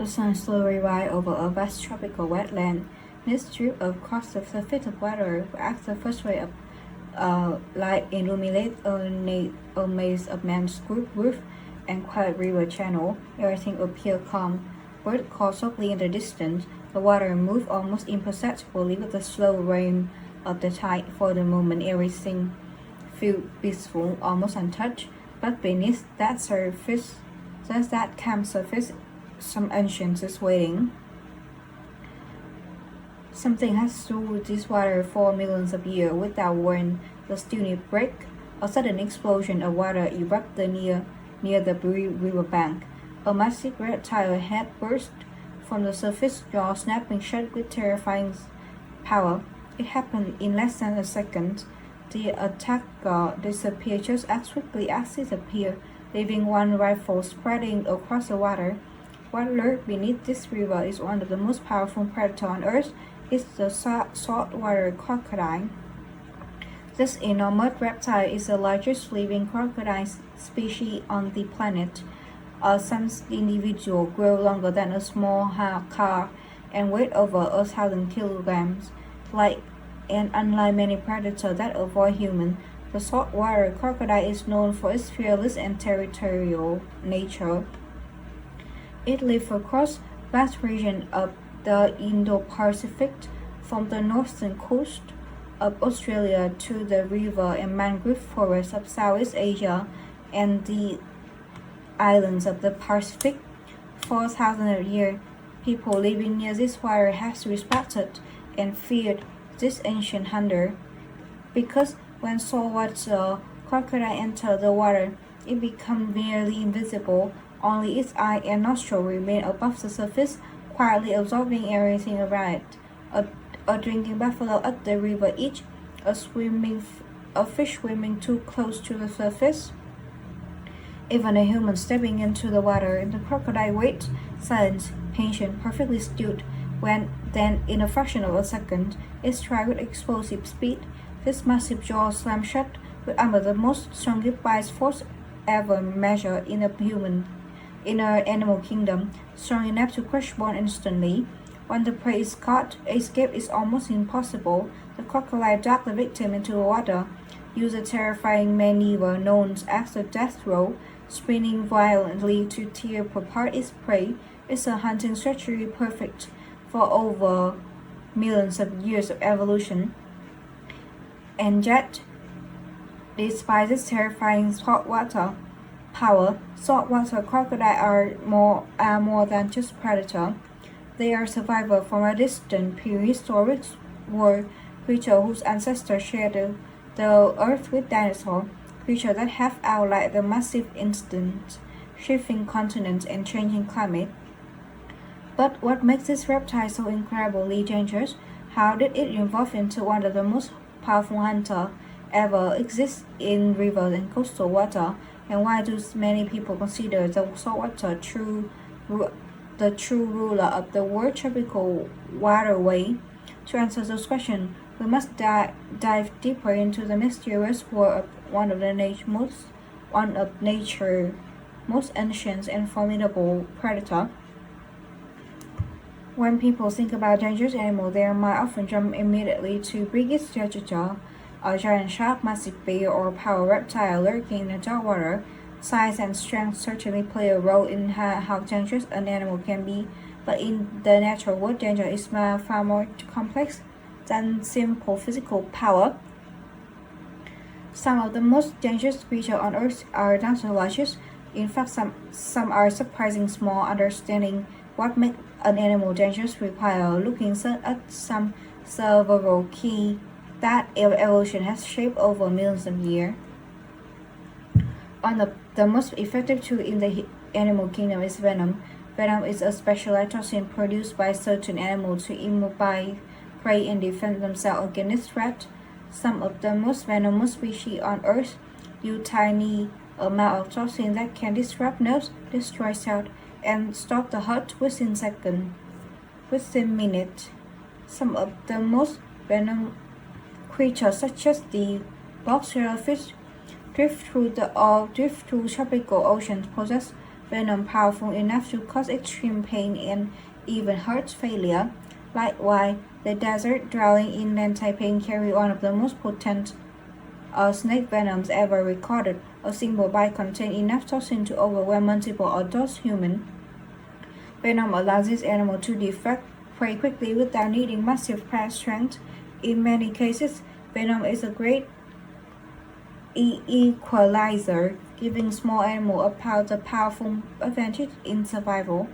The sun slowly rises over a vast tropical wetland. Mist drip across the surface of water as the first ray of light illuminates a maze of mangrove roof and quiet river channel. Everything appears calm. Birds call softly in the distance. The water moves almost imperceptibly with the slow rain of the tide. For the moment, everything feels peaceful, almost untouched. But beneath that surface, just that calm surface, some ancient is waiting. Something has stood this water for millions of years without warning. The stillness breaks. A sudden explosion of water erupted near the riverbank. A massive reptile head burst from the surface, jaw snapping shut with terrifying power. It happened in less than a second. The attacker disappeared just as quickly as it appeared, leaving one rifle spreading across the water. What lurks beneath this river is one of the most powerful predators on Earth. It's the saltwater crocodile. This enormous reptile is the largest living crocodile species on the planet. Some individuals grow longer than a small car and weigh over 1,000 kilograms. Unlike many predators that avoid humans, the saltwater crocodile is known for its fearless and territorial nature. It lives across vast regions of the Indo-Pacific, from the northern coast of Australia to the river and mangrove forests of Southeast Asia and the islands of the Pacific. For thousands of years, people living near this water have respected and feared this ancient hunter, because when saltwater crocodile enter the water, it becomes nearly invisible. Only its eye and nostril remain above the surface, quietly absorbing everything around it. A drinking buffalo at the river edge, a fish swimming too close to the surface, even a human stepping into the water, and the crocodile waits, silent, patient, perfectly still. Then, in a fraction of a second, it strikes with explosive speed. This massive jaw slams shut with under the most strongest bite force ever measured in our animal kingdom, strong enough to crush bone instantly. When the prey is caught, escape is almost impossible. The crocodile drags the victim into the water, uses a terrifying maneuver known as the death roll, spinning violently to tear apart its prey. It's a hunting strategy perfect for over millions of years of evolution. And yet, despite its terrifying saltwater power, saltwater crocodiles are more than just predators. They are survivors from a distant prehistoric world, creatures whose ancestors shared the earth with dinosaurs, creatures that have outlived the massive instant, shifting continents and changing climate. But what makes this reptile so incredibly dangerous? How did it evolve into one of the most powerful hunters ever exist in rivers and coastal water? And why do many people consider the saltwater the true ruler of the world tropical waterway? To answer those questions, we must dive deeper into the mysterious world of one of nature's most ancient and formidable predator. When people think about dangerous animals, their mind often jump immediately to biggest predator, a giant shark, massive bear, or power reptile lurking in the dark water. Size and strength certainly play a role in how dangerous an animal can be, but in the natural world, danger is far more complex than simple physical power. Some of the most dangerous creatures on Earth are not the largest. In fact, some are surprisingly small. Understanding what makes an animal dangerous requires looking at some several key that evolution has shaped over millions of years. One of the most effective tools in the animal kingdom is venom. Venom is a specialized toxin produced by certain animals to immobilize prey and defend themselves against threats. Some of the most venomous species on Earth use tiny amounts of toxin that can disrupt nerves, destroy cells, and stop the heart within minutes. Some of the most venomous creatures, such as the box shellfish, drift through tropical oceans, possess venom powerful enough to cause extreme pain and even heart failure. Likewise, the desert-dwelling inland taipan carry one of the most potent snake venoms ever recorded. A single bite contains enough toxin to overwhelm multiple adult humans. Venom allows this animal to defect prey quickly without needing massive prey strength. In many cases, venom is a great equalizer, giving small animals a powerful advantage in survival.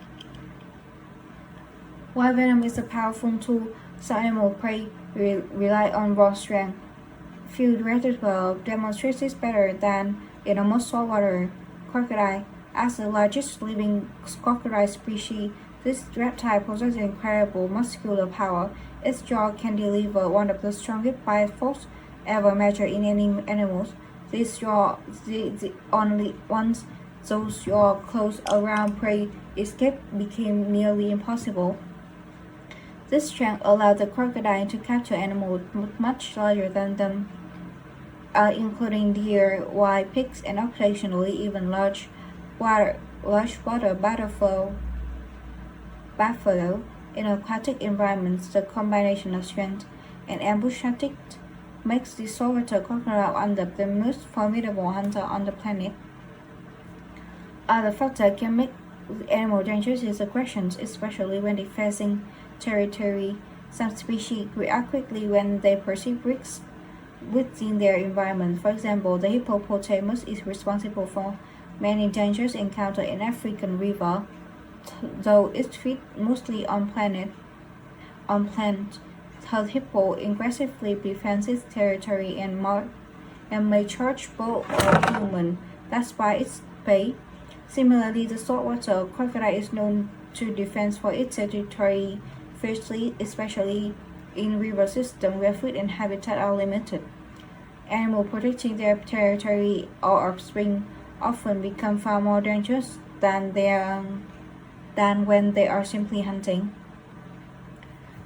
While venom is a powerful tool, some animal prey rely on raw strength. Few reptiles demonstrate this better than in almost saltwater crocodile. As the largest living crocodile species, this reptile possesses incredible muscular power. Its jaw can deliver one of the strongest bite force ever measured in any animals. This jaw, the only once those jaws closed around prey escape became nearly impossible. This strength allowed the crocodile to capture animals much larger than them, including deer, wild pigs, and occasionally even large water buffalo. In aquatic environments, the combination of strength and ambush tactics makes the saltwater crocodile one of the most formidable hunters on the planet. Other factors can make the animal dangerous is aggression, especially when defending territory. Some species react quickly when they perceive risks within their environment. For example, the hippopotamus is responsible for many dangerous encounters in African river, though it feeds mostly on plants. The hippo aggressively defends its territory and may charge both humans. That's why its prey. Similarly, the saltwater crocodile is known to defend for its territory fiercely, especially in river systems where food and habitat are limited. Animals protecting their territory or offspring often become far more dangerous than when they are simply hunting.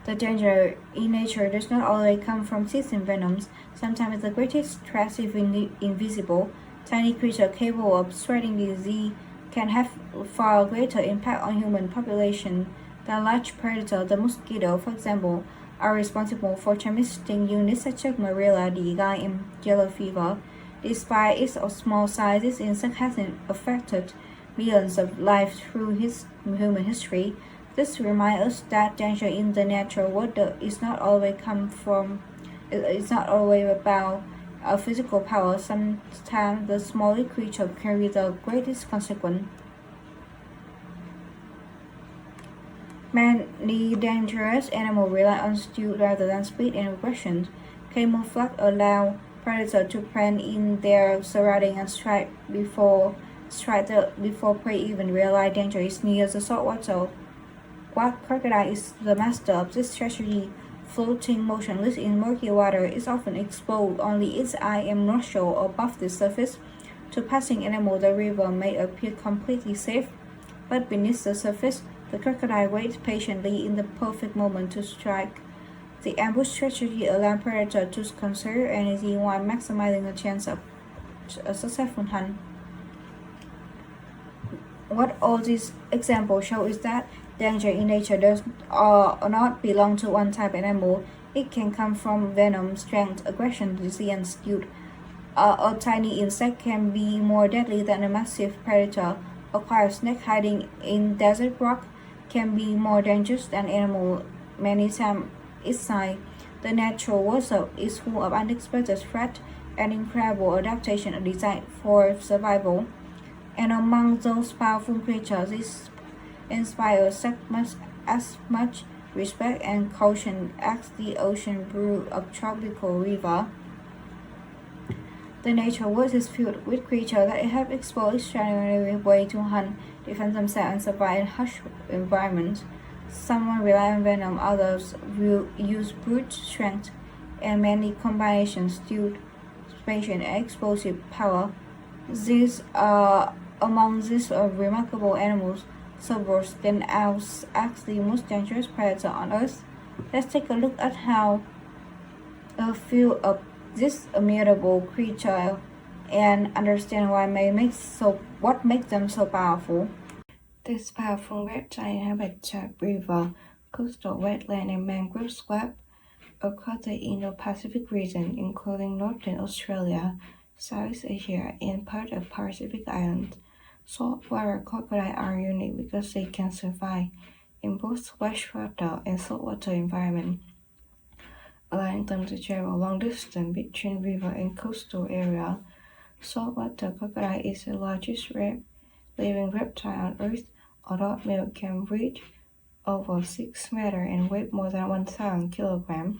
The danger in nature does not always come from seasoned venoms. Sometimes the greatest threat is invisible. Tiny creatures capable of spreading disease can have far greater impact on human population than large predators. The mosquito, for example, are responsible for transmitting units such as Marilla, Dengue, and yellow fever. Despite its small size, this insect has affected millions of lives through human history. This reminds us that danger in the natural world is not always about physical power. Sometimes the smaller creature carry the greatest consequence. Many dangerous animals rely on stealth rather than speed and aggression. Camouflage allows predators to blend in their surroundings and strike before prey even realize danger is near. The saltwater crocodile is the master of this strategy. Floating motionless in murky water, is often exposed only its eye and nostril above the surface. To passing animals, the river may appear completely safe, but beneath the surface, the crocodile waits patiently in the perfect moment to strike. The ambush strategy allows predators to conserve energy while maximizing the chance of a successful hunt. What all these examples show is that danger in nature does not belong to one type of animal. It can come from venom, strength, aggression, disease, and stealth. A tiny insect can be more deadly than a massive predator. A quiet snake hiding in desert rock can be more dangerous than animal many times its size. The natural world is full of unexpected threats and incredible adaptation designed for survival. And among those powerful creatures, it inspires as much respect and caution as the ocean blue of tropical river. The nature world is filled with creatures that have explored extraordinary ways to hunt, defend themselves, and survive in harsh environments. Some rely on venom, others will use brute strength, and many combinations stealth, spatial, and explosive power. Among these remarkable animals, serpents stand out as the most dangerous predator on Earth. Let's take a look at how a few of these immutable creatures and understand what makes them so powerful. This powerful reptile inhabits river, coastal wetland, and mangrove swamp across the Indo-Pacific region, including northern Australia, Southeast Asia, and part of Pacific Islands. Saltwater crocodiles are unique because they can survive in both freshwater and saltwater environments, allowing them to travel long distance between river and coastal areas. Saltwater crocodile is the largest living reptile on Earth. Adult male can reach over 6 meters and weigh more than 1,000 kilograms.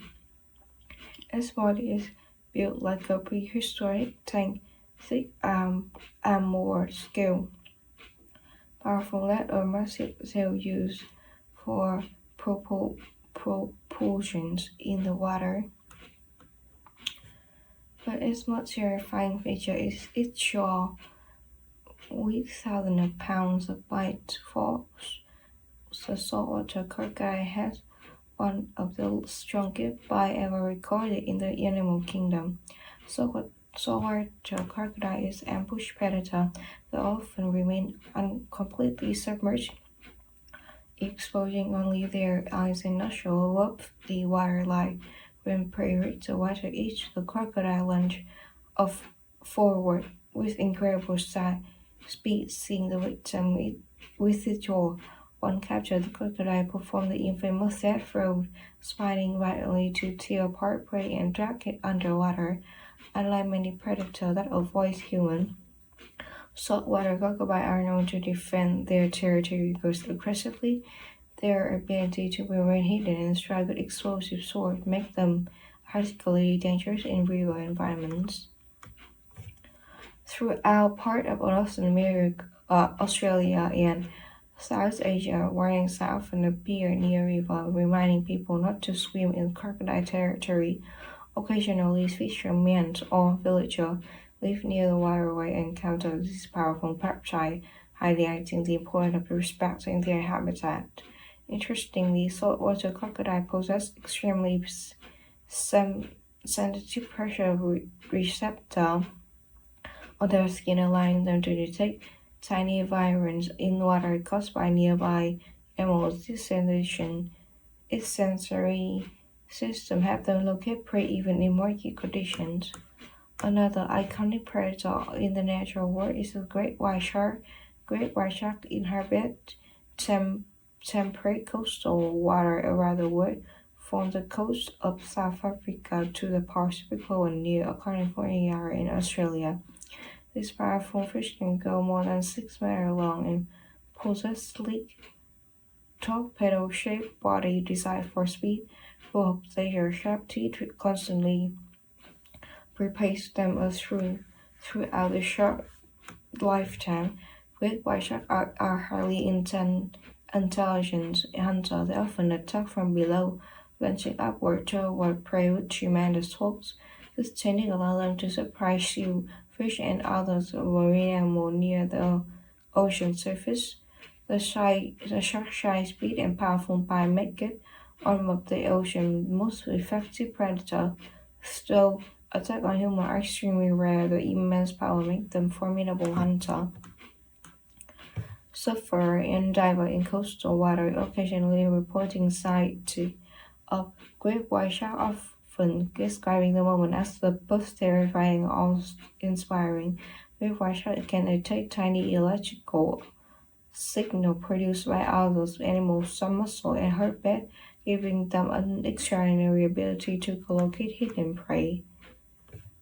Its body is built like a prehistoric tank, thick and more scale, powerful lead or massive sail used for propulsion in the water. But its most terrifying feature is its jaw. With thousands of pounds of bite force, the saltwater crocodile has one of the strongest bites ever recorded in the animal kingdom. Saltwater crocodile is an ambush predator that often remain completely submerged, exposing only their eyes and nostrils above the waterline. When prey reach the water edge, the crocodile lunge forward with incredible speed, seeing the victim with its jaw. When captured, the crocodile performed the infamous death throw, spinning violently to tear apart prey and drag it underwater. Unlike many predators that avoid humans, saltwater crocodiles are known to defend their territory aggressively. Their ability to remain hidden and strike with explosive swords make them particularly dangerous in river environments. Throughout part of North America, Australia, and South Asia, warning signs often appear near river, reminding people not to swim in crocodile territory. Occasionally, fishermen or villagers live near the waterway and encounter this powerful reptile, highlighting the importance of respecting their habitat. Interestingly, saltwater crocodiles possess extremely sensitive pressure receptors on their skin, allowing them to detect tiny vibrations in water caused by nearby animals. This sensory system helps them locate prey even in murky conditions. Another iconic predator in the natural world is the great white shark. Great white sharks inhabit temperate coastal water around the world, from the coast of South Africa to the Pacific Ocean near California and Australia. This powerful fish can go more than 6 meters long and possess sleek, torpedo-shaped body designed for speed, full of their sharp teeth constantly replace them throughout the shark lifetime. Great white sharks are highly intelligent hunters. They often attack from below, launching upward toward prey with tremendous force. This technique allows them to surprise seal, fish, and other marine animals near the ocean surface. The shark's shy speed and powerful bite make it one of the ocean's most effective predators. Though attacks on humans are extremely rare, the immense power makes them formidable hunters. Surfer and diver in coastal water occasionally reporting sight of great white shark, often describing the moment as the both terrifying and awe-inspiring. Great white shark can detect tiny electrical signal produced by other animals, some muscle and heartbeat, giving them an extraordinary ability to locate hidden prey.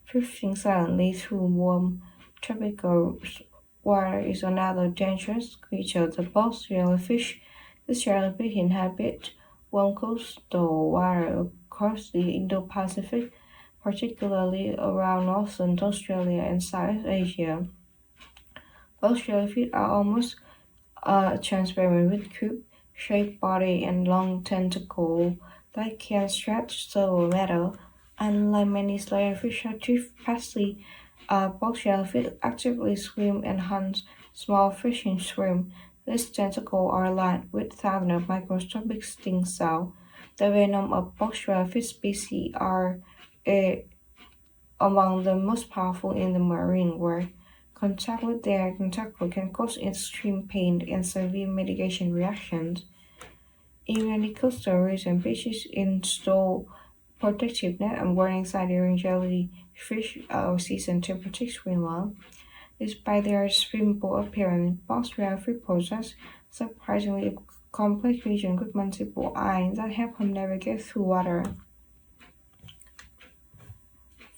Drifting silently through warm tropical water is another dangerous creature, the box jellyfish. This jellyfish inhabits warm coastal water across the Indo-Pacific, particularly around northern Australia and South Asia. Box jellyfish are almost transparent with cube-shaped body and long tentacles that can stretch through metal. Unlike many jellyfish that drift pastly, box jellyfish actively swim and hunt small fish in swim. These tentacles are lined with thousands of microscopic sting cells. The venom of box jellyfish species are among the most powerful in the marine world, Contact with their tentacle can cause extreme pain and severe mitigation reactions. In many coastal regions, beaches install protective net and warning sign during jellyfish season to protect whale. Despite their swimmable appearance, most whalefish possess surprisingly complex vision with multiple eyes that help them navigate through water.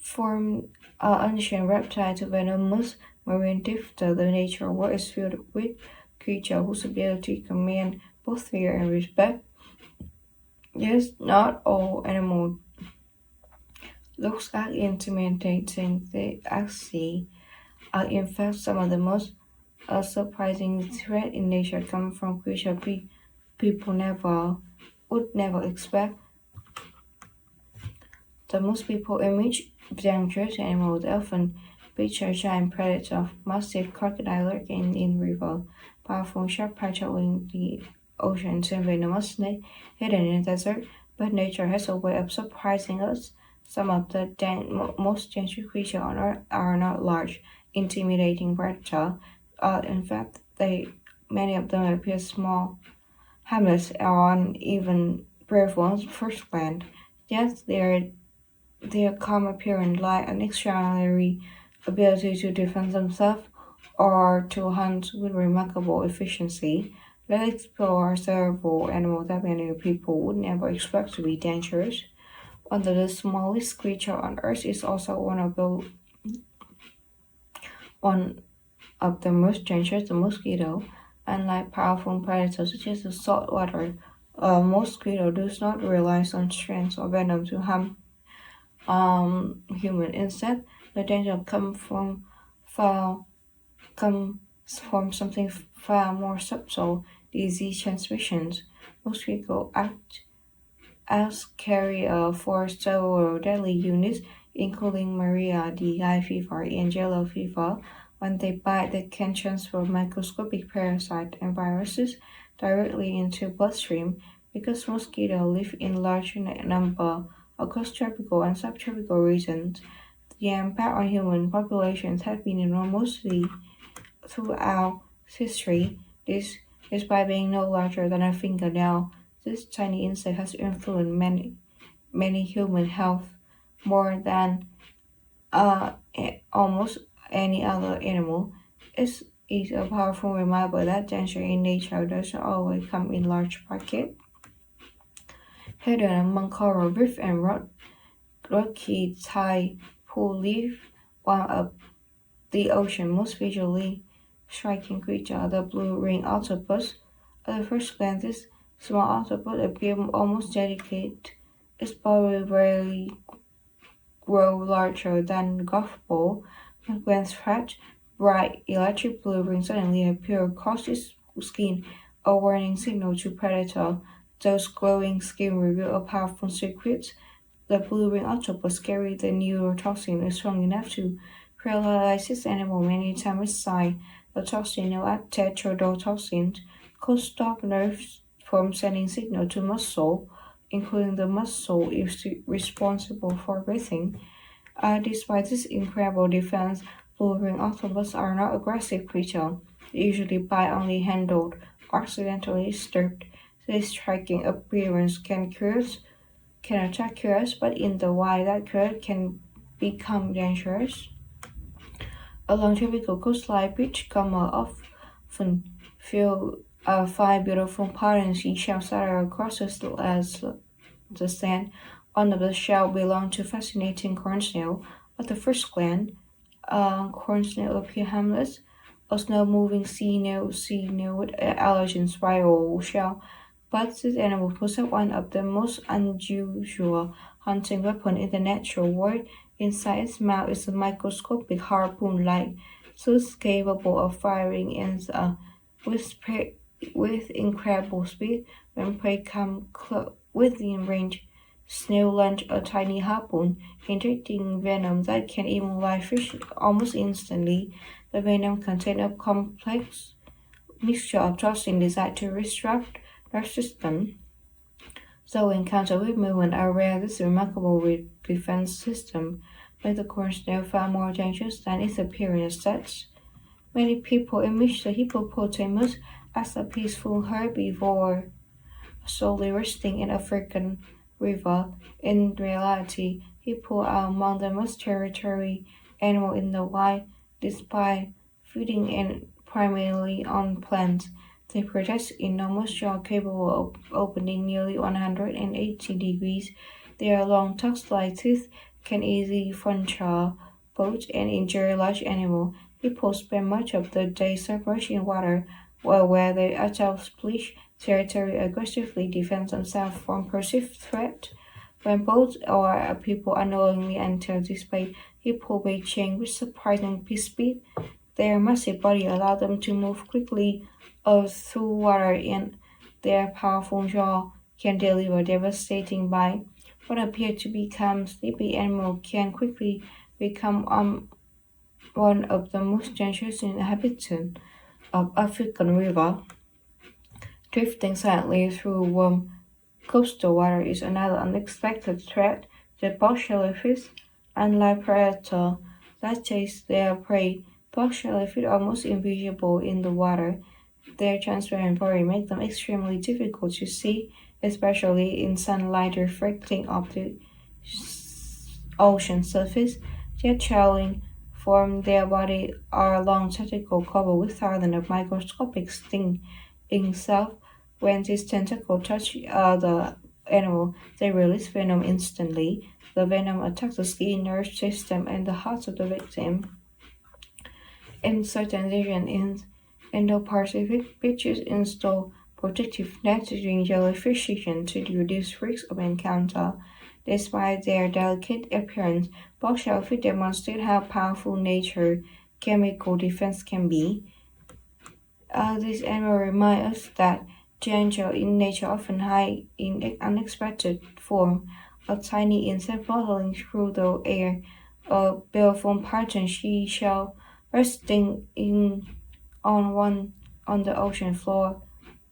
From ancient reptile to venomous marine difter, the nature world is filled with creatures whose ability command both fear and respect. Yes, not all animals looks as intimidating they actually are. In fact, some of the most surprising threats in nature come from creatures people would never expect. The most people image dangerous animals often picture giant predators, massive crocodile lurking in river, powerful shark patrolling the oceans, and venomous snake hidden in the desert. But nature has a way of surprising us. Some of the most dangerous creatures on Earth are not large, intimidating predators. In fact, many of them appear small, harmless, or even brave ones first glance. Yet their calm appearance lies an extraordinary ability to defend themselves or to hunt with remarkable efficiency. Let's explore several animals that many people would never expect to be dangerous. One of the smallest creatures on Earth is also one of the most dangerous, the mosquito. Unlike powerful predators such as the saltwater, mosquito does not rely on strength or venom to harm human. Instead, the danger far comes from something far more subtle: disease transmissions. Mosquitoes act as carrier for several deadly units, including malaria, dengue fever, and yellow fever. When they bite, they can transfer microscopic parasites and viruses directly into bloodstream. Because mosquitoes live in large number across tropical and subtropical regions, the impact on human populations has been enormous throughout history. Despite being no larger than a fingernail, this tiny insect has influenced many human health more than almost any other animal. It's a powerful reminder that danger in nature doesn't always come in large packets. Hidden among coral reef and rocky tide pool live one of the ocean's most visually striking creatures, the blue-ringed octopus. At the first glance, this small octopus appears almost delicate. Its body rarely grows larger than a golf ball, but when stretched, bright electric blue rings suddenly appear across its skin, a warning signal to predators. Those glowing skin reveal a powerful secret. The blue-ringed octopus carries the neurotoxin strong enough to paralyze its animal many times its size. The toxin, known as tetrodotoxin, could stop nerves from sending signals to muscle, including the muscle is responsible for breathing. Despite this incredible defense, blue-ringed octopuses are not aggressive creatures. They usually bite only handled, accidentally disturbed. This striking appearance can attack us, but in the wild, that cure can become dangerous. Along tropical coastline, beachcombers often find beautiful patterns in shells that are across the sand. One of the shells belongs to fascinating corn snail. At the first glance, corn snail appear harmless. A slow-moving sea snail with an elegant spiral shell. But this animal possesses one of the most unusual hunting weapons in the natural world. Inside its mouth is a microscopic harpoon-like tooth capable of firing with incredible speed. When prey come within range, snail launch a tiny harpoon, injecting venom that can immobilize fish almost instantly. The venom contains a complex mixture of toxins designed to disrupt nerve system. So encounters with movement are rare. This remarkable defense system makes the corn snail far more dangerous than its appearance as such. Many people image the hippopotamus as a peaceful herbivore solely resting in African river. In reality, hippo are among the most territorial animals in the wild, despite feeding primarily on plants. They possess enormous jaws capable of opening nearly 180 degrees. Their long tusk-like teeth can easily puncture, poach, and injure large animals. Hippos spend much of the day submerged in water, while where they establish territory aggressively defend themselves from perceived threat. When boats or people unknowingly enter this bay, hippo may change with surprising speed. Their massive body allows them to move quickly through water, and their powerful jaw can deliver devastating bite. What appear to become sleepy animal can quickly become one of the most dangerous inhabitants of African river. Drifting silently through warm coastal water is another unexpected threat. The box jellyfish, unlike predators that chase their prey, box jellyfish are almost invisible in the water. Their transparent body makes them extremely difficult to see, especially in sunlight reflecting off the ocean surface. Yet trailing from their body are long tentacles covered with thousands of microscopic stinging cells. When these tentacles touch the animal, they release venom instantly. The venom attacks the skin, nerve system, and the heart of the victim. In certain regions in Indo-Pacific, beaches install protective nets during jellyfish season to reduce risk of encounter. Despite their delicate appearance, box jellyfish demonstrate how powerful nature chemical defense can be. This animal reminds us that danger in nature often hides in unexpected form. A tiny insect waddling through the air, a baleful pattern seashell resting on the ocean floor,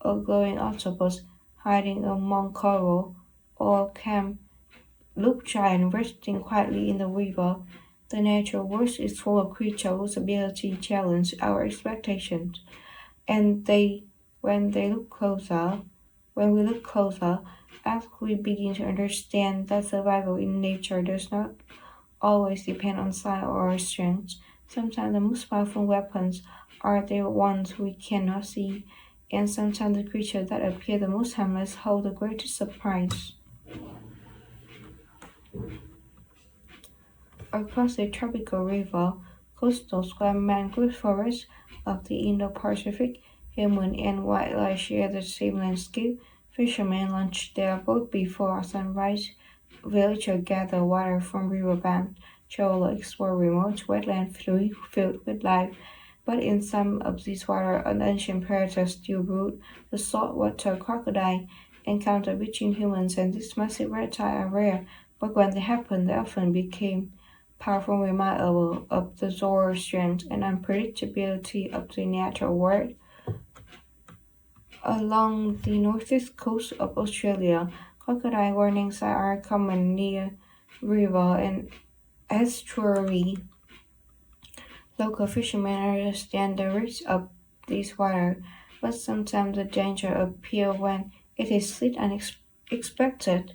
a glowing octopus hiding among coral, or camp look giant resting quietly in the river. The natural world is full of creatures whose ability challenge our expectations, and when they look closer, when we look closer, as we begin to understand that survival in nature does not always depend on size or strength. Sometimes the most powerful weapons are the ones we cannot see, and sometimes the creatures that appear the most harmless hold the greatest surprise. Across the tropical river, coastal swamp mangrove forests of the Indo-Pacific, human and wildlife share the same landscape. Fishermen launch their boat before sunrise. Villagers gather water from riverbanks. Travelers explore remote wetlands filled with life. But in some of these waters, an ancient predator still ruled. The saltwater crocodile encounter between humans and this massive reptile are rare, but when they happen, they often became powerful reminder of the raw strength and unpredictability of the natural world. Along the northeast coast of Australia, crocodile warning signs are common near river and estuary. Local fishermen understand the risks of this water, but sometimes the danger appears when it is slit unexpected.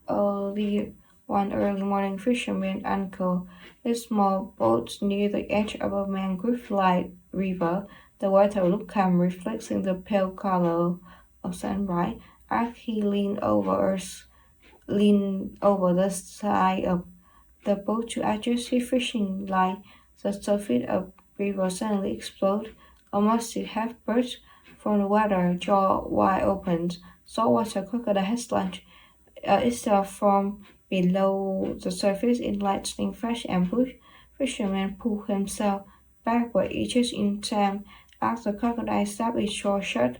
Early One early morning, fishermen anchor a small boat near the edge of a mangrove-lined river. The water looked calm, reflecting the pale color of sunrise. As he leaned over the side of the boat to adjust his fishing line, the surface of the river suddenly exploded. A massive half burst from the water, jaw wide open. Saltwater crocodile has launched itself from below the surface in lightning flash ambush. Fisherman pulled himself backward just in time as the crocodile snapped its jaw shut,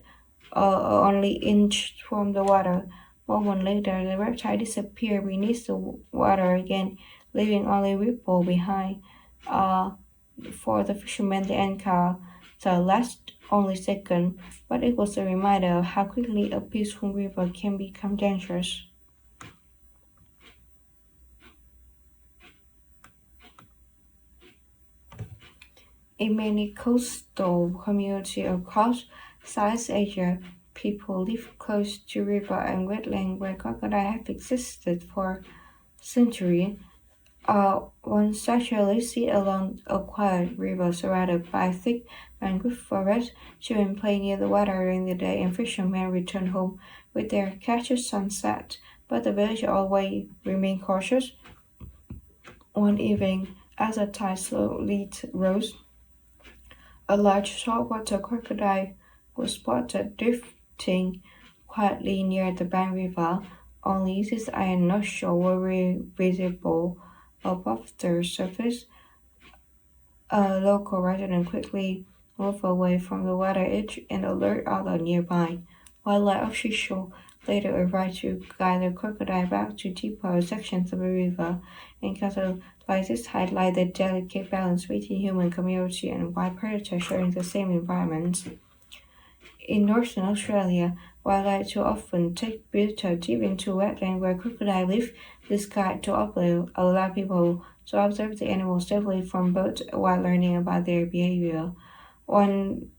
only inch from the water. Moment later, the reptile disappeared beneath the water again, leaving only ripple behind. For the fisherman, the encounter lasted only seconds, but it was a reminder of how quickly a peaceful river can become dangerous. In many coastal communities across South Asia, people live close to river and wetland where crocodiles have existed for centuries. One structurally sit along a quiet river surrounded by thick mangrove forest. Children play near the water during the day, and fishermen return home with their catches sunset. But the village always remain cautious. One evening, as the tide slowly rose, a large saltwater crocodile was spotted drifting quietly near the bank river. Only its iron nostrils were visible above the surface. A local resident quickly moved away from the water edge and alerted others nearby. Wildlife officials later arrived to guide the crocodile back to deeper sections of the river. Encounters like this highlight the delicate balance between human community and wild predators sharing the same environment. In northern Australia, wildlife too often take visitors deep into wetland where crocodiles live. This guide to allow people to observe the animals safely from boats while learning about their behavior. One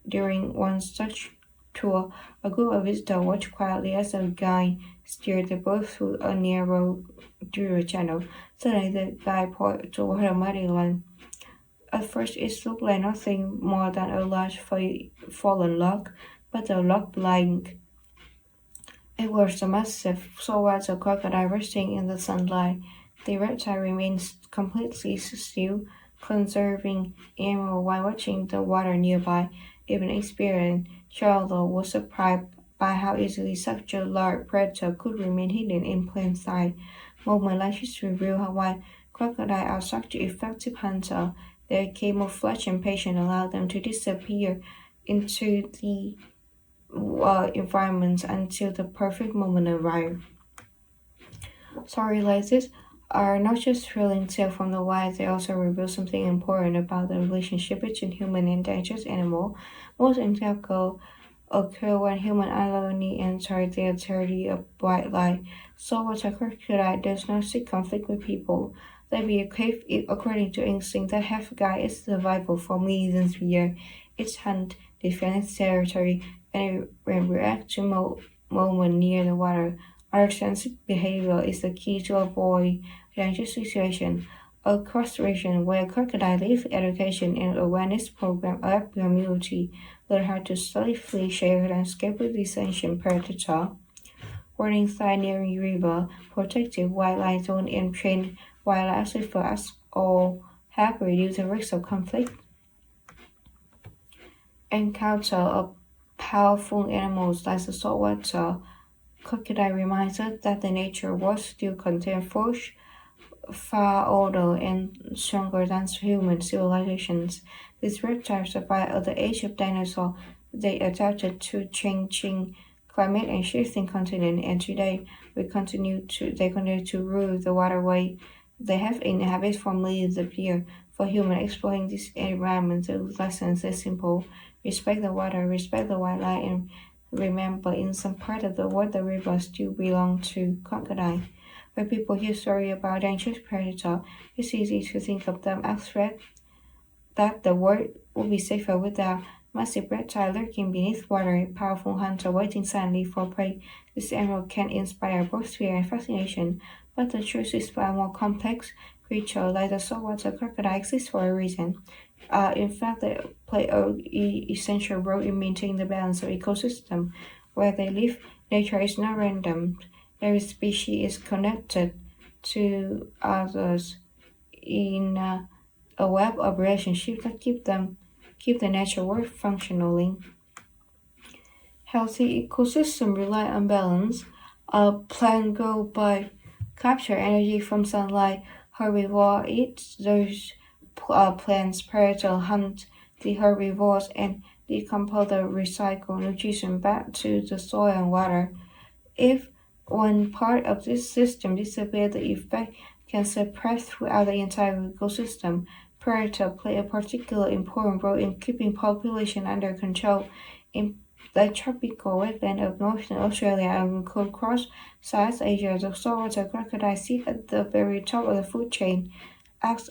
During one such tour, a group of visitors watched quietly as a guide steered the boat through a narrow river channel. Suddenly, the guide pointed toward a muddy land. At first, it looked like nothing more than a large fallen log, but the log blind. It was a massive saltwater crocodile resting in the sunlight. The reptile remained completely still, conserving animal while watching the water nearby. Even experienced Charlotte was surprised by how easily such a large predator could remain hidden in plain sight. Moments like this reveal how why crocodiles are such effective hunters. Their camouflage and patience allow them to disappear into the environment until the perfect moment arrives. Stories like this are not just thrilling tales from the wild, they also reveal something important about the relationship between human and dangerous animal. Most encounters occur when human unknowingly enter their territory of wildlife. Saltwater crocodile does not seek conflict with people. They behave according to instinct that have guided its survival for millions of years. Its hunt, defend its territory, and react to movement near the water. Our sensitive behavior is the key to avoid dangerous situations. Across regions where crocodile live, education and awareness programs help community learn how to safely share landscape with this ancient predator. Warning sign nearing river, protected wildlife zone, and trained wildlife safeguards all help reduce the risk of conflict. Encounter of powerful animals like the saltwater crocodile reminds us that the nature world still contains force far older and stronger than human civilizations. These reptiles survived at the age of dinosaurs. They adapted to changing climate and shifting continent, and today they continue to rule the waterway they have inhabited for millions of years. For humans exploring this environment, the lesson is simple: respect the water, respect the wildlife, and remember, in some part of the world, the rivers still belong to crocodile. When people hear stories about dangerous predators, it's easy to think of them as threats, that the world would be safer without massive reptile lurking beneath water, a powerful hunter waiting silently for prey. This animal can inspire both fear and fascination, but the truth is far more complex. Creatures like the saltwater crocodile exist for a reason. In fact, they play an essential role in maintaining the balance of ecosystem where they live. Nature is not random. Every species is connected to others in a web of relationships that keep the natural world functioning. Healthy ecosystem rely on balance. Plants grow by capture energy from sunlight. Herbivore eat those plants. Predators hunt the herbivores and decompose the recycled nutrition back to the soil and water. If one part of this system disappears, the effect can spread throughout the entire ecosystem. Predators play a particularly important role in keeping population under control. In the tropical wetland of northern Australia and across South Asia, the saltwater crocodile sit at the very top of the food chain, acts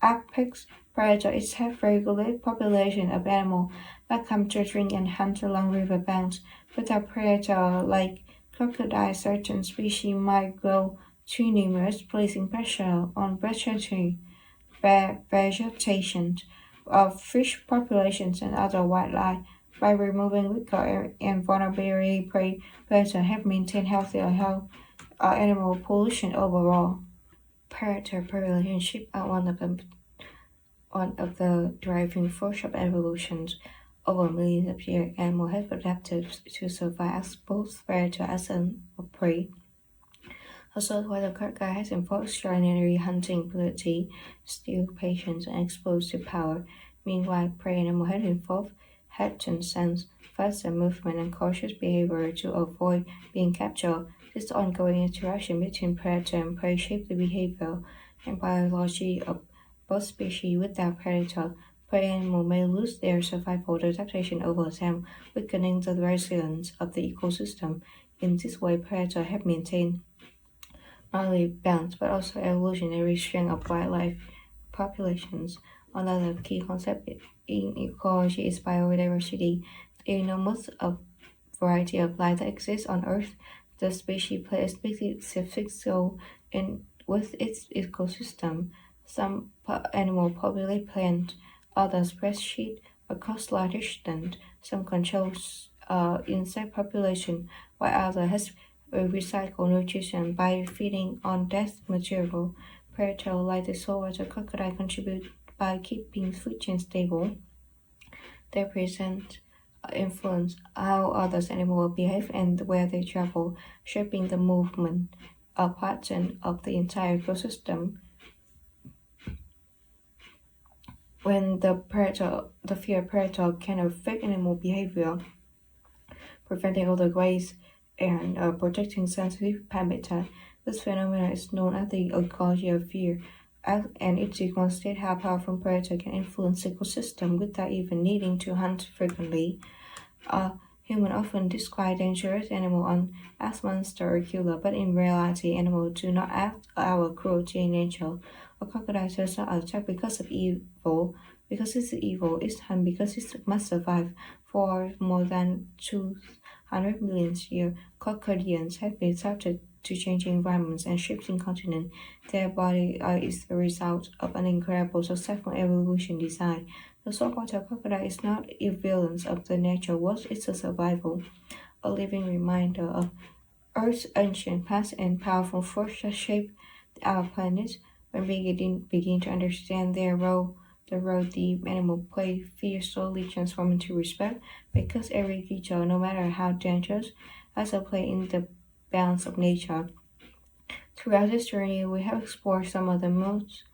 Apex predator is have regulate population of animals that come to drink and hunt along riverbanks. Without predator like crocodile, certain species might grow too numerous, placing pressure on vegetation of fish populations and other wildlife. By removing weaker and vulnerable prey, predators have maintained healthier animal pollution overall. Predator relationships are one of the driving force of evolution. Over millions of years, animals have adapted to survive as both predator and prey. Also, while the crocodile has evolved extraordinary hunting ability, still patience and exposed to power. Meanwhile, prey animals have evolved heightened sense, faster movement, and cautious behavior to avoid being captured. This ongoing interaction between predator and prey shapes the behavior and biology of both species. Without predator, prey animals may lose their survival adaptation over time, weakening the resilience of the ecosystem. In this way, predators have maintained not only balance but also evolutionary strength of wildlife populations. Another key concept in ecology is biodiversity. The enormous variety of life that exists on Earth, the species play a specific role in with its ecosystem. Some animals populate plants, others breastfeed across large distance. Some controls insect population, while others has recycle nutrition by feeding on dead material. Predators like the saltwater crocodile contribute by keeping food chain stable. They present influence how other animals behave and where they travel, shaping the movement pattern of the entire ecosystem. When the fear predator can affect animal behavior, preventing overgraze and protecting sensitive habitat. This phenomenon is known as the ecology of fear, and it demonstrates how powerful predator can influence ecosystem without even needing to hunt frequently. Humans often describe dangerous animals as monster or killer, but in reality, animals do not act out cruelty in nature. A crocodile does not attack because of evil, because it's evil. It's hunt because it must survive. For more than 200 million years, crocodiles have been adapted to changing environments and shifting continents. Their body is the result of an incredible successful evolution design. The saltwater crocodile is not a villain of the natural world, it's a survival, a living reminder of Earth's ancient past and powerful force that shape our planet. When we begin to understand the role the animal play, fear slowly transforms into respect, because every creature, no matter how dangerous, has a play in the balance of nature. Throughout this journey, we have explored some of the most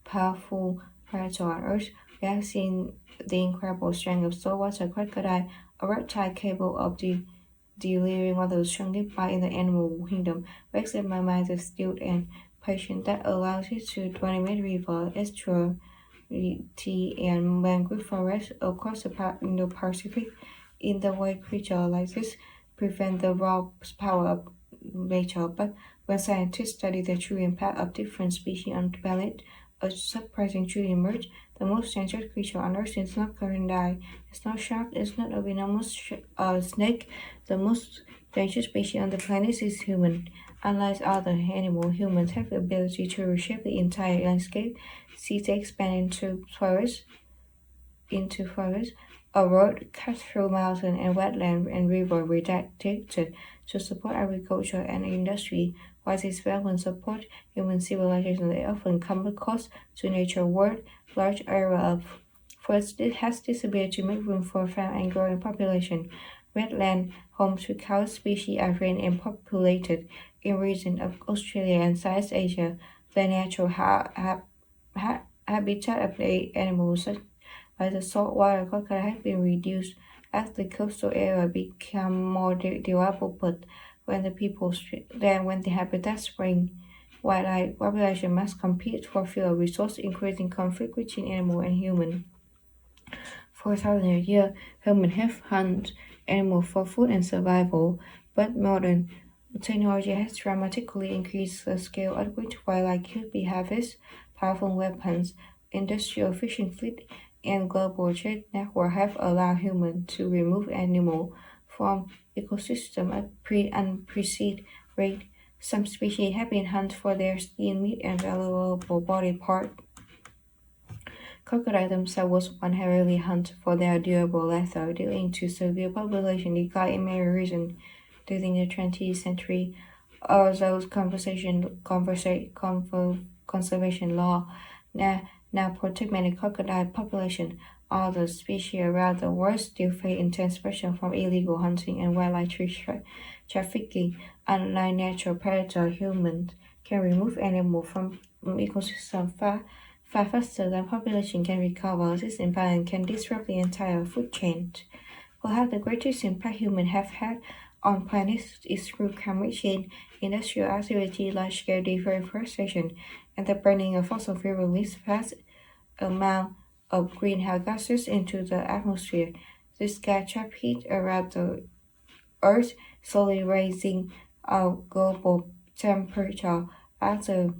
powerful predators on Earth. We have seen the incredible strength of saltwater crocodile, a reptile capable of delivering one of the strongest bites in the animal kingdom. We examined the steel and patience that allows it to dominate river, estuary, and mangrove forests across the Indo-Pacific. In the way creatures like this prevent the raw power of nature, but when scientists study the true impact of different species on the planet, a surprising truth emerged. The most dangerous creature on Earth is not crocodile, it's not shark, it's not a venomous snake. The most dangerous species on the planet is human. Unlike other animals, humans have the ability to reshape the entire landscape. Cities expand into forests, a road cut through mountain and wetland and river redirected to support agriculture and industry. While these developments support human civilization, they often come at cost to nature world. Large area of forest has disappeared to make room for farm and growing population. Wetland homes to cow species are rare and populated. In regions of Australia and South Asia, the natural habitat of the animals such as the saltwater crocodile has been reduced as the coastal area become more developed. But when the habitat spring, wildlife population must compete for fewer resources, increasing conflict between animal and human. For thousands of years, humans have hunted animals for food and survival, but modern technology has dramatically increased the scale at which wildlife could be harvested. Powerful weapons, industrial fishing fleet and global trade network have allowed humans to remove animals from ecosystem at unprecedented rate. Some species have been hunted for their skin, meat, and valuable body parts. Crocodile themselves was one heavily hunted for their durable leather, leading to severe population decline in many regions during the 20th century. Although conservation law now protect many crocodile populations, other species around the world still face intense pressure from illegal hunting and wildlife trafficking. Unlike natural predator, humans can remove animals from ecosystem far faster than population can recover. This imbalance can disrupt the entire food chain. Perhaps the greatest impact humans have had on planets is through climate change, industrial activity, large-scale deforestation, and the burning of fossil fuel release vast amount of greenhouse gases into the atmosphere. This gas trap heat around the Earth, slowly raising our global temperature. As a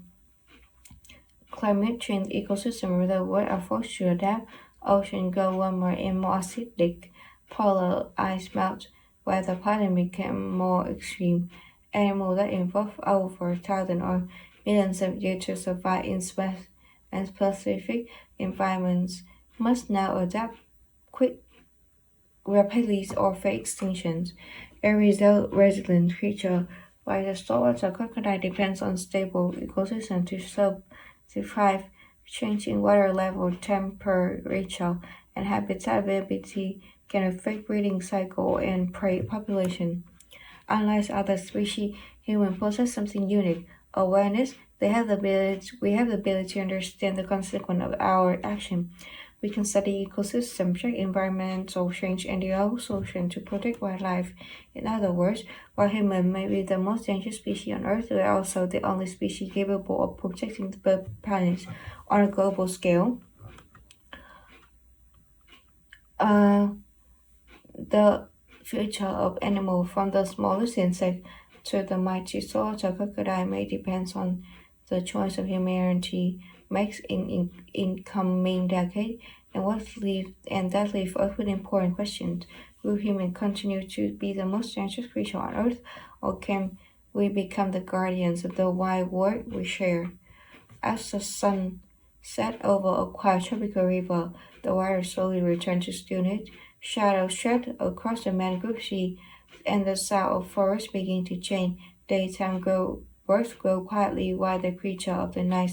climate change ecosystem around the world are forced to adapt. Oceans grow warmer and more acidic. Polar ice melt, where the pattern became more extreme. Animals that evolved over thousands or millions of years to survive in specific environments must now adapt rapidly or face extinction. A resilient creature like the saltwater crocodile depends on stable ecosystem to survive. Changing water level, temperature, and habitat availability can affect breeding cycle and prey population. Unlike other species, humans possess something unique: awareness. We have the ability to understand the consequence of our action. We can study ecosystem, check environmental change, and develop solutions to protect wildlife. In other words, while humans may be the most dangerous species on Earth, we are also the only species capable of protecting the planet on a global scale. The future of animals, from the smallest insect to the mighty saltwater crocodile, may depend on the choice of humanity makes in coming decade, and that leaves us with important questions. Will humans continue to be the most dangerous creature on Earth, or can we become the guardians of the wild world we share? As the sun set over a quiet tropical river, the water slowly returned to stillness. Shadows shed across the mangrove sea, and the sound of forest begin to change. Birds grow quietly while the creature of the night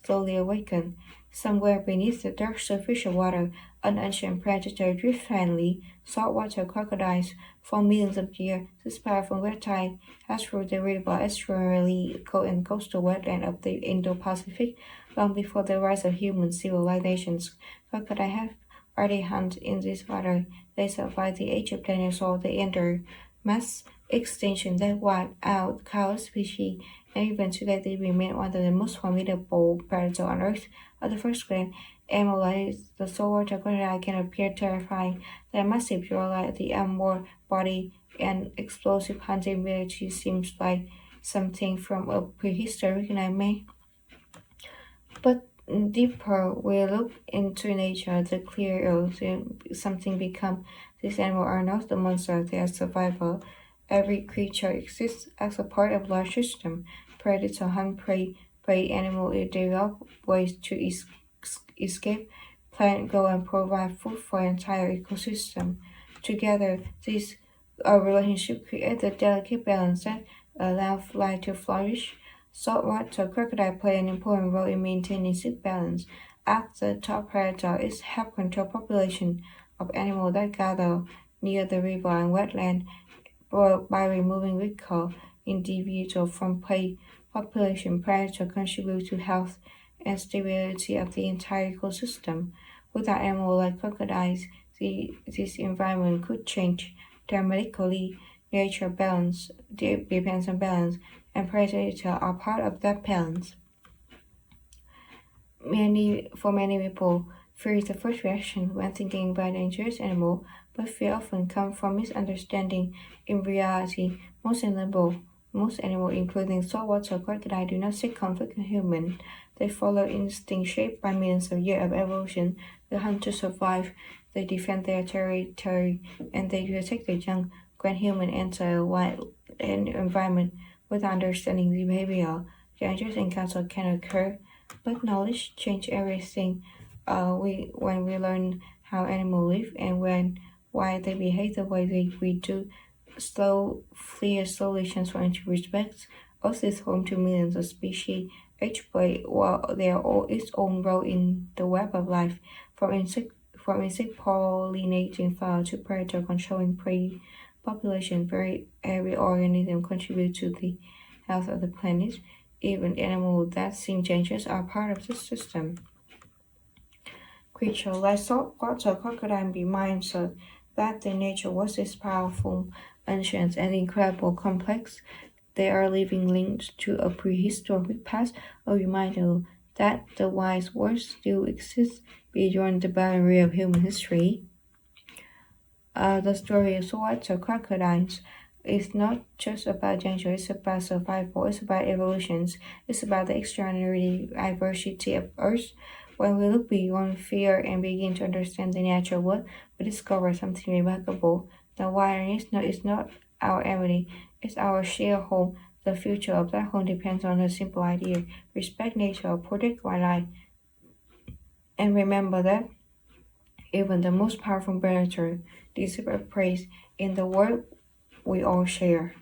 slowly awaken. Somewhere beneath the dark surface of water, an ancient predator drifts silently. Saltwater crocodiles for millions of years. This powerful reptile has ruled the river estuarily and coastal wetland of the Indo-Pacific long before the rise of human civilizations. Crocodiles have already hunted in this water. They survived the age of dinosaurs. They entered mass extinction that wiped out countless species, and even today they remain one of the most formidable predators on Earth. At the first glance, animals like the saltwater crocodile can appear terrifying. Their massive jawline, the armored body, and explosive hunting ability seems like something from a prehistoric nightmare. But deeper we look into nature, the clearer something becomes. These animals are not the monsters; they are survival. Every creature exists as a part of a large system. Predator hunt prey animal develop ways to escape, plant, grow, and provide food for an entire ecosystem. Together, these relationships create a delicate balance that allows life to flourish. Saltwater crocodile play an important role in maintaining this balance. As the top predator, it helps control population of animals that gather near the river and wetland by removing weaker individuals from prey population. Predators contribute to health and stability of the entire ecosystem. Without animals like crocodiles, this environment could change dramatically. Nature balance depends on balance, and predators are part of that balance. For many people, fear is the first reaction when thinking about dangerous animal, but fear often comes from misunderstanding. In reality, most Most animals, including saltwater crocodile, do not seek conflict with humans. They follow instincts shaped by millions of years of evolution. They hunt to survive, they defend their territory, and they protect their young. When humans enter a wild environment without understanding the behavior, dangerous encounters can occur. But knowledge changes everything. When we learn how animals live and why they behave the way we do, fear slowly transform into respect. Earth is home to millions of species, each play their its own role in the web of life, from insect pollinating flowers to predator controlling prey population. Every organism contributes to the health of the planet. Even animals that seem dangerous are part of the system. Creatures like saltwater crocodile reminds us that their nature was this powerful, ancient, and incredible complex. They are living links to a prehistoric past, a reminder that the wise world still exists beyond the boundary of human history. The story of saltwater crocodiles is not just about danger, it's about survival, it's about evolutions, it's about the extraordinary diversity of Earth. When we look beyond fear and begin to understand the natural world, we discover something remarkable. The wild is not our enemy, it's our shared home. The future of that home depends on a simple idea: respect nature, protect wildlife, and remember that even the most powerful predator deserves praise in the world we all share.